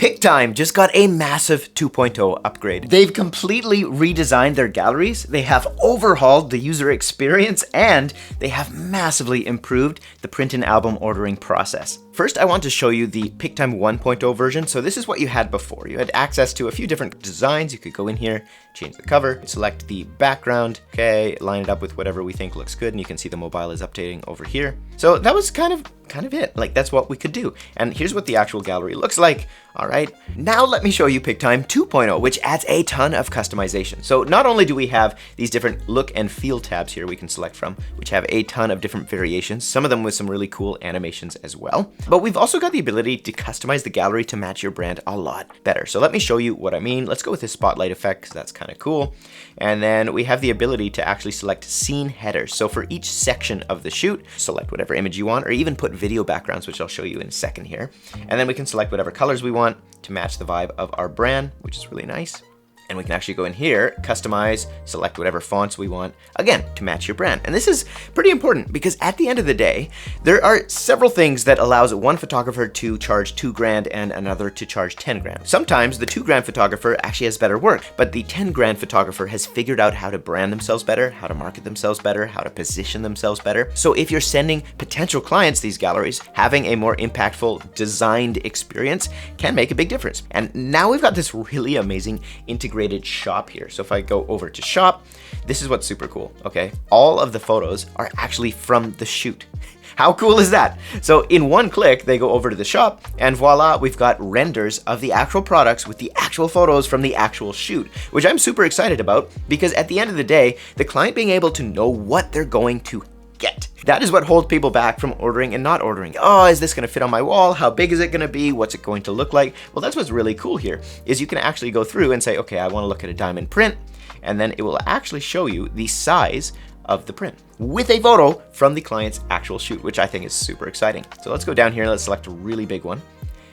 Pic-Time just got a massive 2.0 upgrade. They've completely redesigned their galleries, they have overhauled the user experience, and they have massively improved the print and album ordering process. First, I want to show you the Pic-Time 1.0 version. So this is what you had before. You had access to a few different designs. You could go in here, change the cover, select the background, okay, line it up with whatever we think looks good, and you can see the mobile is updating over here. So that was kind of it. Like, that's what we could do. And here's what the actual gallery looks like. All right, now let me show you Pic-Time 2.0, which adds a ton of customization. So not only do we have these different look and feel tabs here we can select from, which have a ton of different variations, some of them with some really cool animations as well, but we've also got the ability to customize the gallery to match your brand a lot better. So let me show you what I mean. Let's go with this spotlight effect because that's kind of cool. And then we have the ability to actually select scene headers. So for each section of the shoot, select whatever image you want, or even put video backgrounds, which I'll show you in a second here. And then we can select whatever colors we want to match the vibe of our brand, which is really nice. And we can actually go in here, customize, select whatever fonts we want, again, to match your brand. And this is pretty important because at the end of the day, there are several things that allows one photographer to charge $2,000 and another to charge $10,000. Sometimes the $2,000 photographer actually has better work, but the $10,000 photographer has figured out how to brand themselves better, how to market themselves better, how to position themselves better. So if you're sending potential clients these galleries, having a more impactful designed experience can make a big difference. And now we've got this really amazing integrated shop here. So if I go over to shop, this is what's super cool, okay? All of the photos are actually from the shoot. How cool is that? So in one click, they go over to the shop and voila, we've got renders of the actual products with the actual photos from the actual shoot, which I'm super excited about because at the end of the day, the client being able to know what they're going to get. That is what holds people back from ordering and not ordering. Oh, is this gonna fit on my wall? How big is it gonna be? What's it going to look like? Well, that's what's really cool here, is you can actually go through and say, okay, I wanna look at a diamond print, and then it will actually show you the size of the print with a photo from the client's actual shoot, which I think is super exciting. So let's go down here and let's select a really big one.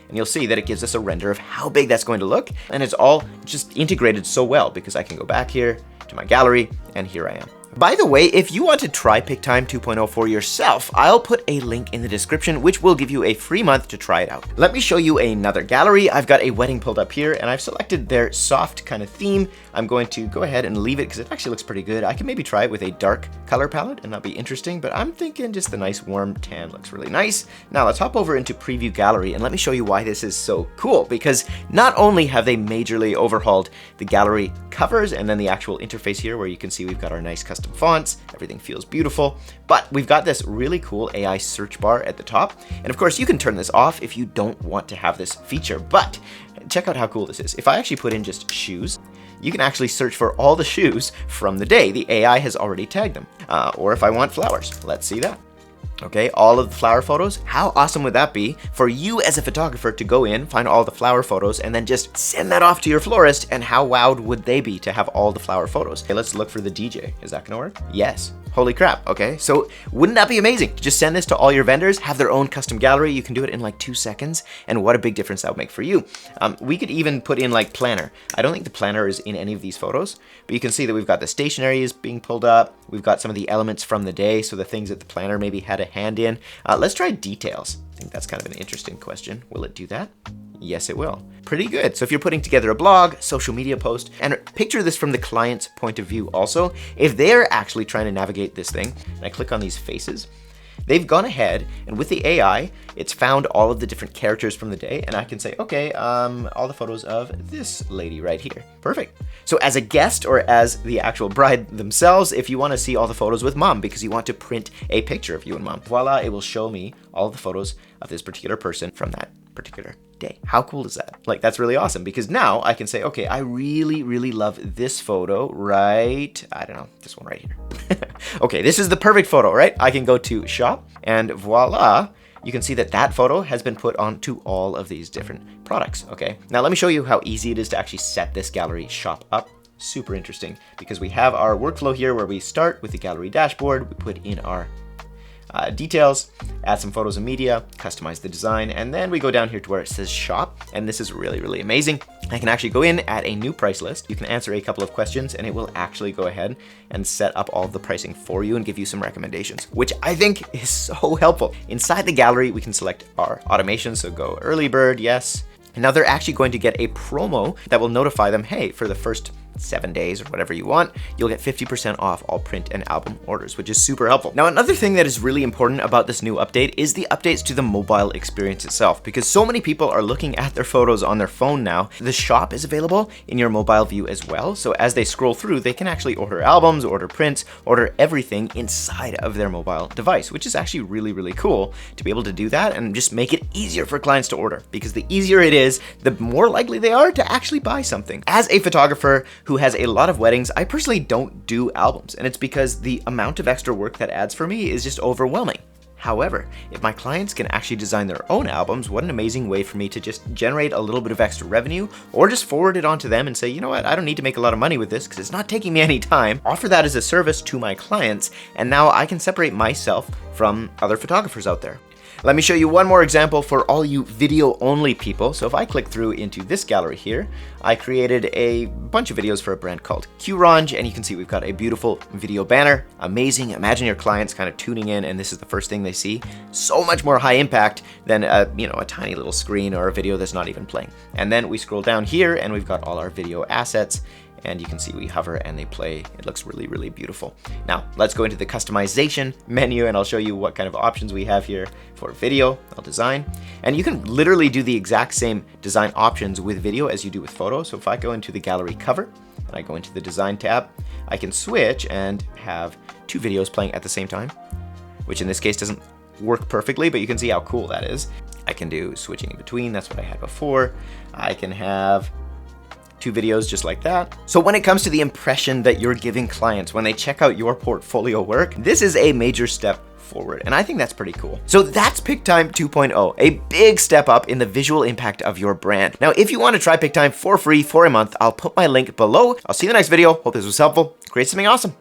And you'll see that it gives us a render of how big that's going to look. And it's all just integrated so well because I can go back here to my gallery and here I am. By the way, if you want to try Pic-Time 2.0 for yourself, I'll put a link in the description, which will give you a free month to try it out. Let me show you another gallery. I've got a wedding pulled up here and I've selected their soft kind of theme. I'm going to go ahead and leave it because it actually looks pretty good. I can maybe try it with a dark color palette and that'll be interesting, but I'm thinking just the nice warm tan looks really nice. Now let's hop over into preview gallery and let me show you why this is so cool, because not only have they majorly overhauled the gallery covers and then the actual interface here where you can see we've got our nice custom fonts, everything feels beautiful, but we've got this really cool AI search bar at the top. And of course you can turn this off if you don't want to have this feature, but check out how cool this is. If I actually put in just shoes, you can actually search for all the shoes from the day. The AI has already tagged them. Or if I want flowers, let's see that. Okay, all of the flower photos. How awesome would that be for you as a photographer to go in, find all the flower photos, and then just send that off to your florist, and how wowed would they be to have all the flower photos? Okay, let's look for the DJ. Is that gonna work? Yes. Holy crap, okay. So wouldn't that be amazing? Just send this to all your vendors, have their own custom gallery. You can do it in like 2 seconds, and what a big difference that would make for you. We could even put in like planner. I don't think the planner is in any of these photos, but you can see that we've got the stationaries being pulled up. We've got some of the elements from the day, so the things that the planner maybe had a hand in. Let's try details. I think that's kind of an interesting question. Will it do that? Yes, it will. Pretty good. So if you're putting together a blog, social media post, and picture this from the client's point of view also, if they're actually trying to navigate this thing, and I click on these faces, they've gone ahead and with the AI, it's found all of the different characters from the day, and I can say, okay, all the photos of this lady right here. Perfect. So as a guest or as the actual bride themselves, if you want to see all the photos with mom because you want to print a picture of you and mom, voila, it will show me all the photos of this particular person from that particular day. How cool is that? Like, that's really awesome because now I can say, okay, I really, really love this photo, right? I don't know, this one right here. Okay, this is the perfect photo, right? I can go to shop and voila, you can see that that photo has been put onto all of these different products, okay? Now let me show you how easy it is to actually set this gallery shop up. Super interesting because we have our workflow here where we start with the gallery dashboard, we put in our details, add some photos and media, customize the design, and then we go down here to where it says shop, and this is really, really amazing. I can actually go in, add a new price list. You can answer a couple of questions and it will actually go ahead and set up all of the pricing for you and give you some recommendations, which I think is so helpful. Inside the gallery, we can select our automation, so go early bird, yes. Now they're actually going to get a promo that will notify them, hey, for the first 7 days or whatever you want, you'll get 50% off all print and album orders, which is super helpful. Now, another thing that is really important about this new update is the updates to the mobile experience itself, because so many people are looking at their photos on their phone now. The shop is available in your mobile view as well, so as they scroll through, they can actually order albums, order prints, order everything inside of their mobile device, which is actually really, really cool to be able to do that and just make it easier for clients to order, because the easier it is, the more likely they are to actually buy something. As a photographer who has a lot of weddings, I personally don't do albums, and it's because the amount of extra work that adds for me is just overwhelming. However, if my clients can actually design their own albums, what an amazing way for me to just generate a little bit of extra revenue, or just forward it on to them and say, you know what, I don't need to make a lot of money with this because it's not taking me any time. Offer that as a service to my clients, and now I can separate myself from other photographers out there. Let me show you one more example for all you video only people. So if I click through into this gallery here, I created a bunch of videos for a brand called Qrange, and you can see we've got a beautiful video banner. Amazing. Imagine your clients kind of tuning in and this is the first thing they see. So much more high impact than a tiny little screen or a video that's not even playing. And then we scroll down here and we've got all our video assets. And you can see we hover and they play. It looks really, really beautiful. Now, let's go into the customization menu and I'll show you what kind of options we have here for video. I'll design. And you can literally do the exact same design options with video as you do with photo. So if I go into the gallery cover and I go into the design tab, I can switch and have two videos playing at the same time, which in this case doesn't work perfectly, but you can see how cool that is. I can do switching in between. That's what I had before. I can have two videos just like that. So when it comes to the impression that you're giving clients when they check out your portfolio work, this is a major step forward, and I think that's pretty cool. So that's Pic-Time 2.0, a big step up in the visual impact of your brand. Now, if you want to try Pic-Time for free for a month, I'll put my link below. I'll see you in the next video. Hope this was helpful. Create something awesome.